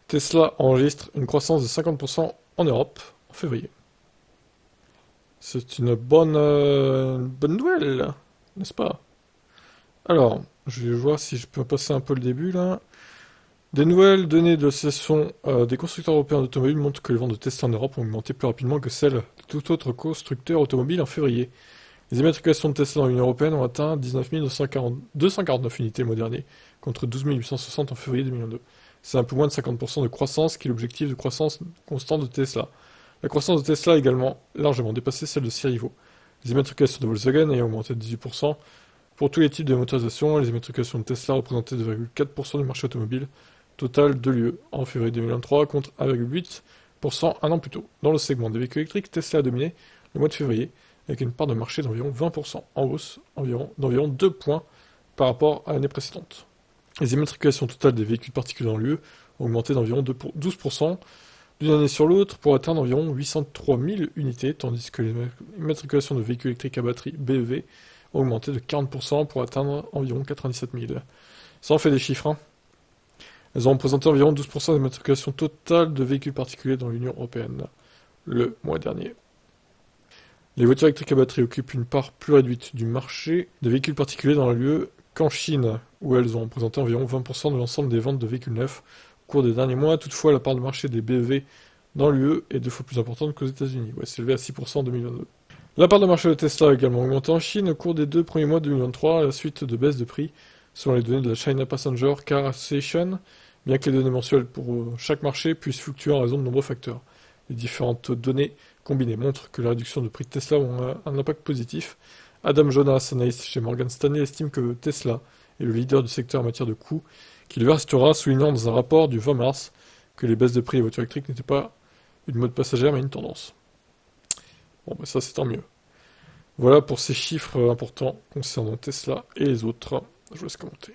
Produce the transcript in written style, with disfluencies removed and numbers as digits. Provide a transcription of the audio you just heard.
Tesla enregistre une croissance de 50% en Europe en février. C'est une bonne nouvelle, n'est-ce pas? Alors, je vais voir si je peux passer un peu le début là. Des nouvelles données de l'association des constructeurs européens d'automobiles montrent que les ventes de Tesla en Europe ont augmenté plus rapidement que celles de tout autre constructeur automobile en février. Les immatriculations de Tesla dans l'Union européenne ont atteint 19 249 unités le mois dernier, contre 12 860 en février 2022. C'est un peu moins de 50% de croissance qui est l'objectif de croissance constante de Tesla. La croissance de Tesla a également largement dépassé celle de ses rivaux. Les immatriculations de Volkswagen ayant augmenté de 18%. Pour tous les types de motorisation, les immatriculations de Tesla représentaient 2,4% du marché automobile total de l'UE en février 2023 contre 1,8% un an plus tôt. Dans le segment des véhicules électriques, Tesla a dominé le mois de février avec une part de marché d'environ 20%, en hausse d'environ 2 points par rapport à l'année précédente. Les immatriculations totales des véhicules particuliers dans l'UE ont augmenté d'environ 12% d'une année sur l'autre pour atteindre environ 803 000 unités, tandis que les immatriculations de véhicules électriques à batterie BEV ont augmenté de 40% pour atteindre environ 97 000. Ça en fait des chiffres, hein. Elles ont représenté environ 12% des immatriculations totales de véhicules particuliers dans l'Union européenne le mois dernier. Les voitures électriques à batterie occupent une part plus réduite du marché des véhicules particuliers dans l'UE qu'en Chine, où elles ont représenté environ 20% de l'ensemble des ventes de véhicules neufs au cours des derniers mois. Toutefois, la part de marché des BEV dans l'UE est 2 fois plus importante qu'aux États-Unis, où elle s'est élevée à 6% en 2022. La part de marché de Tesla a également augmenté en Chine au cours des 2 premiers mois de 2023 à la suite de baisses de prix, selon les données de la China Passenger Car Association, bien que les données mensuelles pour chaque marché puissent fluctuer en raison de nombreux facteurs. Les différentes données combinées montrent que les réductions de prix de Tesla ont un impact positif. Adam Jonas, analyste chez Morgan Stanley, estime que Tesla est le leader du secteur en matière de coûts, qu'il le restera, soulignant dans un rapport du 20 mars que les baisses de prix des voitures électriques n'étaient pas une mode passagère mais une tendance. Bon, bah ça c'est tant mieux. Voilà pour ces chiffres importants concernant Tesla et les autres. Je vous laisse commenter.